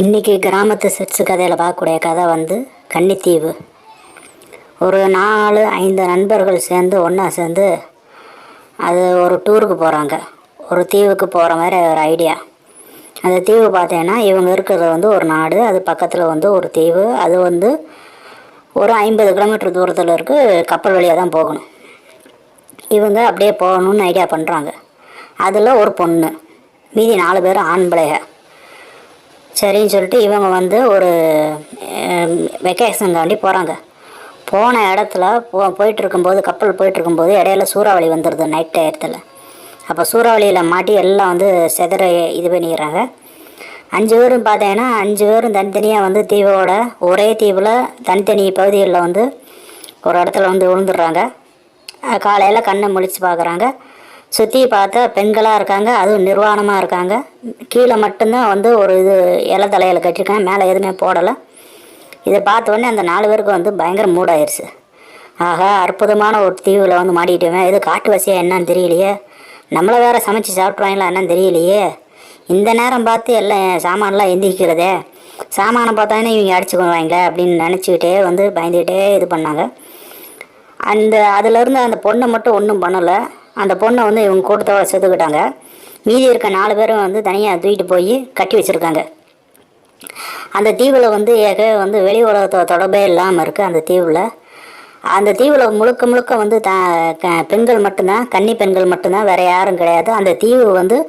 இன்றைக்கி கிராமத்து சிறுசு கதையில் பார்க்கக்கூடிய கதை வந்து கன்னித்தீவு. ஒரு 4-5 நண்பர்கள் சேர்ந்து ஒன்றா சேர்ந்து அது ஒரு டூருக்கு போகிறாங்க. ஒரு தீவுக்கு போகிற மாதிரி ஒரு ஐடியா. அந்த தீவு பார்த்தீங்கன்னா இவங்க இருக்கிறது வந்து ஒரு நாடு, அது பக்கத்தில் வந்து ஒரு தீவு. அது வந்து ஒரு 50 கிலோமீட்டர் தூரத்தில் இருக்குது. கப்பல் வழியாக தான் போகணும். இவங்க அப்படியே போகணுன்னு ஐடியா பண்ணுறாங்க. அதில் ஒரு பொண்ணு, மீதி 4 பேர் ஆண் பிள்ளைக. சரின்னு சொல்லிட்டு இவங்க வந்து ஒரு வெக்கேஷனுக்காண்டி போகிறாங்க. போன இடத்துல போயிட்டுருக்கும்போது, கப்பல் போயிட்டுருக்கும்போது இடையில சூறாவளி வந்துடுது நைட் டயத்தில். அப்போ சூறாவளியில் மாட்டி எல்லாம் வந்து செதற இது பண்ணிடுறாங்க. 5 பேரும் பார்த்தீங்கன்னா 5 பேரும் தனித்தனியாக வந்து தீவோட ஒரே தீவில் தனித்தனி பகுதிகளில் வந்து ஒரு இடத்துல வந்து விழுந்துடுறாங்க. காலையில் கண்ணை முழித்து பார்க்குறாங்க. சுற்றி பார்த்தா பெண்களாக இருக்காங்க, அதுவும் நிர்வாணமாக இருக்காங்க. கீழே மட்டும்தான் வந்து ஒரு இது இலை தலையில் கட்டியிருக்காங்க, மேலே எதுவுமே போடலை. இதை பார்த்தோன்னே அந்த 4 பேருக்கு வந்து பயங்கர மூடாயிருச்சு. ஆகா, அற்புதமான ஒரு தீவில் வந்து மாட்டிக்கிட்டோமே, எது காட்டு வசியாக என்னன்னு தெரியலையே, நம்மளை வேறு சமைச்சு சாப்பிட்ருவாங்களா என்னன்னு தெரியலையே, இந்த நேரம் பார்த்து எல்லாம் சாமான்லாம் எந்திரிக்கிறதே, சாமானை பார்த்தாங்கன்னா இவங்க அடிச்சுக்குவாங்க அப்படின்னு நினச்சிக்கிட்டே வந்து பயந்துக்கிட்டே இது பண்ணாங்க. அதிலேருந்து அந்த பொண்ணை மட்டும் ஒன்றும் பண்ணலை. அந்த பொண்ணை வந்து இவங்க கூட்டத்தோடு செத்துக்கிட்டாங்க. மீதி இருக்க 4 பேரும் வந்து தனியாக தூக்கிட்டு போய் கட்டி வச்சுருக்காங்க. அந்த தீவில் வந்து வந்து வெளி உலகத்தோட தொடர்பே இல்லாமல் இருக்குது. அந்த தீவில் முழுக்க முழுக்க வந்து பெண்கள் மட்டும்தான், கன்னி பெண்கள் மட்டும்தான், வேறு யாரும் கிடையாது. அந்த தீவு வந்து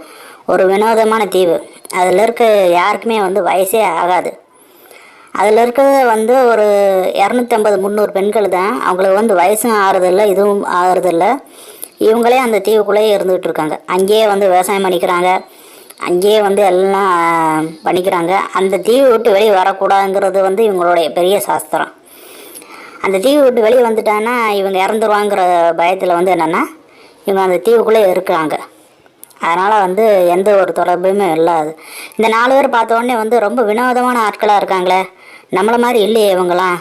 ஒரு வினோதமான தீவு. அதில் இருக்க யாருக்குமே வந்து வயசே ஆகாது. அதில் இருக்கிறது வந்து ஒரு 250-300 பெண்கள் தான். அவங்களுக்கு வந்து வயசும் ஆறுதில்லை, இதுவும் ஆறுதில்லை. இவங்களே அந்த தீவுக்குள்ளேயே இருந்துகிட்டு இருக்காங்க. அங்கேயே வந்து விவசாயம் பண்ணிக்கிறாங்க, அங்கேயே வந்து எல்லாம் பண்ணிக்கிறாங்க. அந்த தீவு விட்டு வெளியே வரக்கூடாதுங்கிறது வந்து இவங்களுடைய பெரிய சாஸ்திரம். அந்த தீவு விட்டு வெளியே வந்துட்டாங்கன்னா இவங்க இறந்துருவாங்கிற பயத்தில் வந்து என்னென்னா இவங்க அந்த தீவுக்குள்ளே இருக்கிறாங்க. அதனால் வந்து எந்த ஒரு தொடர்புமே இல்லாது. இந்த 4 பேர் பார்த்தோடனே வந்து ரொம்ப வினோதமான ஆட்களாக இருக்காங்களே, நம்மளை மாதிரி இல்லையே இவங்களாம்,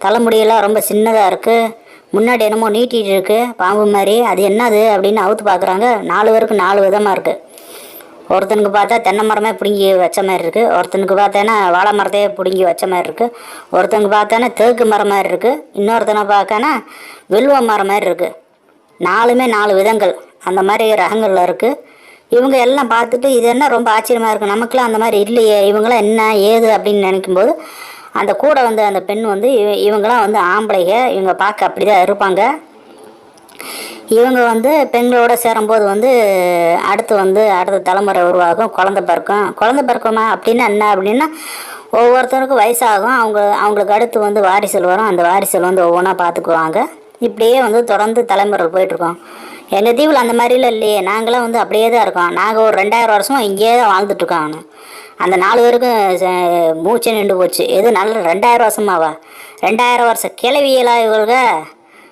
தலைமுடியெல்லாம் ரொம்ப சின்னதாக இருக்குது, முன்னாடி என்னமோ நீட்டிகிட்டு இருக்குது பாம்பு மாதிரி, அது என்னது அப்படின்னு அவுத்து பார்க்குறாங்க. 4 பேருக்கு 4 விதமாக இருக்குது. ஒருத்தனுக்கு பார்த்தா தென்னை மரமே பிடுங்கி வச்ச மாதிரி இருக்குது, ஒருத்தனுக்கு பார்த்தேன்னா வாழை மரத்தையே பிடுங்கி வச்ச மாதிரி இருக்குது, ஒருத்தனுக்கு பார்த்தோன்னா தேக்கு மரம் மாதிரி இருக்குது, இன்னொருத்தனை பார்க்கனா வில்வ மரம் மாதிரி இருக்குது. 4மே 4 விதங்கள் அந்த மாதிரி ரகங்களில் இருக்குது. இவங்க எல்லாம் பார்த்துட்டு இது என்ன ரொம்ப ஆச்சரியமாக இருக்குது, நமக்குலாம் அந்த மாதிரி இல்லையே, இவங்களாம் என்ன ஏது அப்படின்னு நினைக்கும்போது அந்த கூட வந்து அந்த பெண் வந்து இவங்களாம் வந்து ஆம்பளைங்க, இவங்க பார்க்க அப்படி தான் இருப்பாங்க. இவங்க வந்து பெண்களோடு சேரும்போது வந்து அடுத்த தலைமுறை உருவாகும், குழந்தை பிறக்குமா அப்படின்னா என்ன அப்படின்னா ஒவ்வொருத்தருக்கும் வயசாகும், அவங்களுக்கு அடுத்து வந்து வாரிசல் வரும், அந்த வாரிசல் வந்து ஒவ்வொன்றா பார்த்துக்குவாங்க. இப்படியே வந்து தொடர்ந்து தலைமுறை போயிட்டுருக்கோம். எங்கள் தீவில் அந்த மாதிரிலாம் இல்லையே, நாங்களாம் வந்து அப்படியே தான் இருக்கோம். நாங்கள் ஒரு 2000 வருஷம் இங்கேயே தான் வாழ்ந்துட்டுருக்கோம். அந்த 4 பேருக்கும் மூச்சு நின்று போச்சு. எது நல்ல 2000 வருஷமாவா, 2000 வருஷம் கிளவியலாம் இவங்க.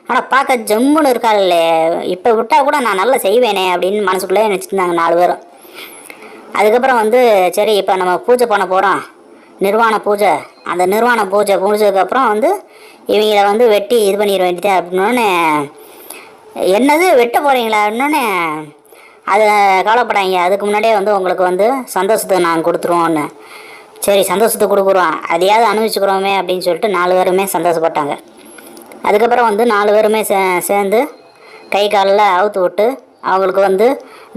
ஆனால் பார்க்க ஜம்முன்னு இருக்காளே, இப்போ விட்டால் கூட நான் நல்லா செய்வேனே அப்படின்னு மனசுக்குள்ளே நினச்சிருந்தாங்க 4 பேரும். அதுக்கப்புறம் வந்து சரி இப்போ நம்ம பூஜை பண்ண போகிறோம், நிர்வாண பூஜை. அந்த நிர்வாண பூஜை முடிஞ்சதுக்கப்புறம் வந்து இவங்கள வந்து வெட்டி இது பண்ணிட வேண்டியது அப்படின்னோடனே, என்னது வெட்ட போகிறீங்களா அப்படின்னோடனே, அதை கவலைப்படாங்க, அதுக்கு முன்னாடியே வந்து உங்களுக்கு வந்து சந்தோஷத்தை நாங்கள் கொடுத்துருவோன்னு. சரி சந்தோஷத்தை கொடுக்குறோம், அதையாவது அனுபவிச்சுக்கிறோமே அப்படின்னு சொல்லிட்டு 4 பேருமே சந்தோஷப்பட்டாங்க. அதுக்கப்புறம் வந்து 4 பேருமே சேர்ந்து கை காலில் அவுத்து விட்டு அவங்களுக்கு வந்து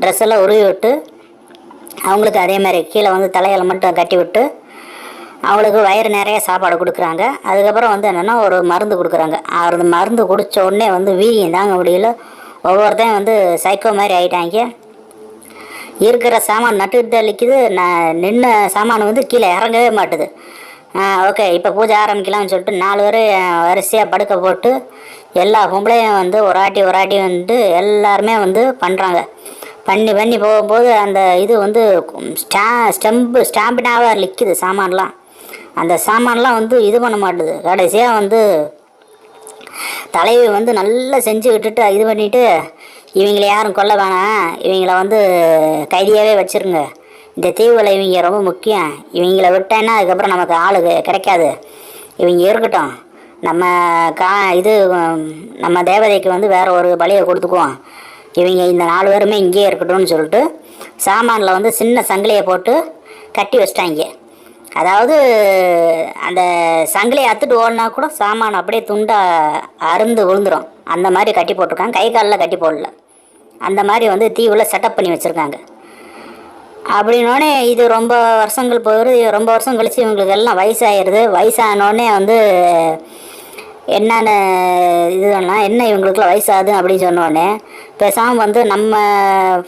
ட்ரெஸ் எல்லாம் உருவி விட்டு அவங்களுக்கு அதே மாதிரி கீழே வந்து தலையில் மட்டும் கட்டி விட்டு அவங்களுக்கு வயிறு நிறைய சாப்பாடு கொடுக்குறாங்க. அதுக்கப்புறம் வந்து என்னென்னா ஒரு மருந்து கொடுக்குறாங்க. அந்த மருந்து குடித்த உடனே வந்து வீரியம் தாங்க முடியல. ஒவ்வொருத்தையும் வந்து சைக்கோ மாதிரி ஆகிட்டாங்க. இருக்கிற சாமான் நட்டுக்கிட்டு தான் நிற்கிது, நின்ன சாமான் வந்து கீழே இறங்கவே மாட்டுது. ஓகே இப்போ பூஜை ஆரம்பிக்கலாம்னு சொல்லிட்டு 4 பேர் வரிசையாக படுக்க போட்டு எல்லா பொம்பளையும் வந்து ஒரு ஆட்டி வந்து எல்லாருமே வந்து பண்ணுறாங்க. பண்ணி போகும்போது அந்த இது வந்து ஸ்டாம்பினாக நிற்கிது சாமான்லாம். அந்த சாமான்லாம் வந்து இது பண்ண மாட்டுது. கடைசியாக வந்து தலைவி வந்து நல்லா செஞ்சு விட்டுட்டு இது பண்ணிவிட்டு, இவங்கள யாரும் கொல்ல வேணாம், இவங்கள வந்து கைதியாகவே வச்சுருங்க, இந்த தீவில் இவங்க ரொம்ப முக்கியம், இவங்கள விட்டேன்னா அதுக்கப்புறம் நமக்கு ஆள் கிடைக்காது, இவங்க இருக்கட்டும், நம்ம தேவதைக்கு வந்து வேறு ஒரு பலியை கொடுத்துக்குவோம், இவங்க இந்த 4 பேருமே இங்கேயே இருக்கட்டும்னு சொல்லிட்டு சாமானில் வந்து சின்ன சங்கிலியை போட்டு கட்டி வச்சிட்டாங்க. அதாவது அந்த சங்கிலியை அத்துட்டு ஓடினா கூட சாமான் அப்படியே துண்டா அருந்து விழுந்துடும். அந்த மாதிரி கட்டி போட்டிருக்காங்க. கை காலில் கட்டி போடல. அந்த மாதிரி வந்து தீவில் செட்டப் பண்ணி வச்சுருக்காங்க. அப்படின்னோடனே இது ரொம்ப வருஷங்கள் போயிடுது. ரொம்ப வருஷம் கழித்து இவங்களுக்கு எல்லாம் வயசாகிடுது. வயசானோடனே வந்து என்னென்ன இதுலாம் என்ன இவங்களுக்குலாம் வயசாகுது அப்படின்னு சொன்னோடனே பேசாமல் வந்து நம்ம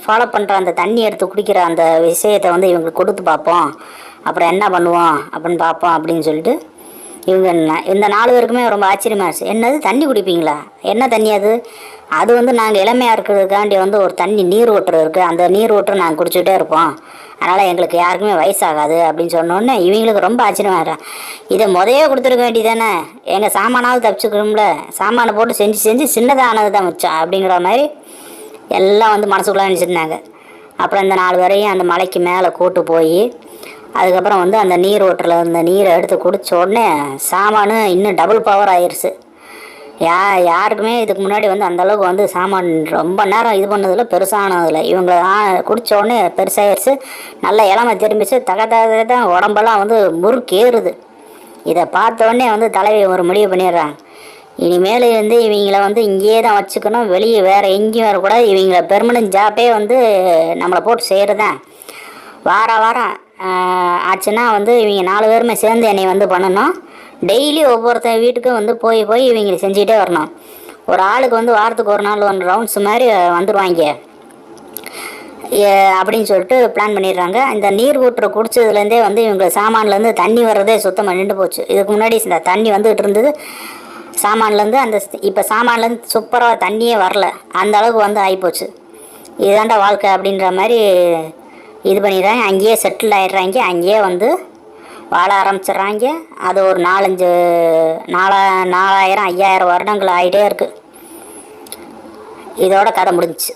ஃபாலோ பண்ணுற அந்த தண்ணி எடுத்து குடிக்கிற அந்த விஷயத்தை வந்து இவங்களுக்கு கொடுத்து பார்ப்போம், அப்புறம் என்ன பண்ணுவோம் அப்படின்னு பார்ப்போம் அப்படின்னு சொல்லிட்டு இவங்க இந்த 4 பேருக்குமே ரொம்ப ஆச்சரியமாகிடுச்சு. என்னது தண்ணி குடிப்பீங்களா? என்ன தண்ணி அது? அது வந்து நாங்கள் இளமையாக இருக்கிறதுக்காண்டி வந்து ஒரு தண்ணி நீர் ஊற்று இருக்குது, அந்த நீர் ஊற்று நாங்கள் குடிச்சிக்கிட்டே இருப்போம், அதனால் எங்களுக்கு யாருக்குமே வயசாகாது அப்படின்னு சொன்னோன்னே இவங்களுக்கு ரொம்ப ஆச்சரியமாகறான். இதை முதையே கொடுத்துருக்க வேண்டியதானே, எங்கள் சாமானாவது தப்பிச்சுக்கணும்ல, சாமானை போட்டு செஞ்சு சின்னதானது தான் மிச்சம் அப்படிங்கிற மாதிரி எல்லாம் வந்து மனசுக்குள்ளே நினச்சிருந்தாங்க. அப்புறம் இந்த 4 பேரையும் அந்த மலைக்கு மேலே கூட்டு போய் அதுக்கப்புறம் வந்து அந்த நீர் ஓட்டரில் அந்த நீரை எடுத்து குடித்த உடனே சாமானு இன்னும் டபுள் பவர் ஆயிடுச்சு. யாருக்குமே இதுக்கு முன்னாடி வந்து அந்தளவுக்கு வந்து சாமான் ரொம்ப நேரம் இது பண்ணதில்ல, பெருசானதில்லை. இவங்க குடித்த உடனே பெருசாகிடுச்சு. நல்ல இளமை திரும்பிச்சு. தான் உடம்பெல்லாம் வந்து முறுக்கேறுது. இதை பார்த்தோடனே வந்து தலைவி ஒரு முடிவு பண்ணிடுறாங்க. இனிமேல் வந்து இவங்கள வந்து இங்கேயே தான் வச்சுக்கணும், வெளியே வேறு எங்கேயும் வரக்கூடாது. இவங்கள பெர்மனன்ட் ஜாப்பே வந்து நம்மளை போட்டு செய்கிறதான். வாரம் ஆச்சுன்னா வந்து இவங்க 4 பேருமே சேர்ந்து என்னை வந்து பண்ணணும். டெய்லி ஒவ்வொருத்த வீட்டுக்கும் வந்து போய் இவங்களை செஞ்சுக்கிட்டே வரணும். ஒரு ஆளுக்கு வந்து வாரத்துக்கு ஒரு நாள் 1 ரவுண்ட்ஸ் மாதிரி வந்துடுவாங்க அப்படின்னு சொல்லிட்டு பிளான் பண்ணிடுறாங்க. இந்த நீர் ஊற்று குடிச்சதுலேருந்தே வந்து இவங்க சாமான்லேருந்து தண்ணி வர்றதே சுத்தமாக நின்று போச்சு. இதுக்கு முன்னாடி இந்த தண்ணி வந்துகிட்டு இருந்தது சாமான்லேருந்து. இப்போ சாமான்லேருந்து சூப்பராக தண்ணியே வரல, அந்த அளவுக்கு வந்து ஆகிப்போச்சு. இதுதாண்டா வாழ்க்கை அப்படின்ற மாதிரி இது பண்ணிடுறாங்க. அங்கேயே செட்டில் ஆகிடுறாங்க. அங்கேயே வந்து வாழ ஆரம்பிச்சிடுறாங்க. அது ஒரு 4000 5000 வருடங்கள் ஆகிட்டே இருக்குது. இதோட கதை முடிஞ்சிச்சு.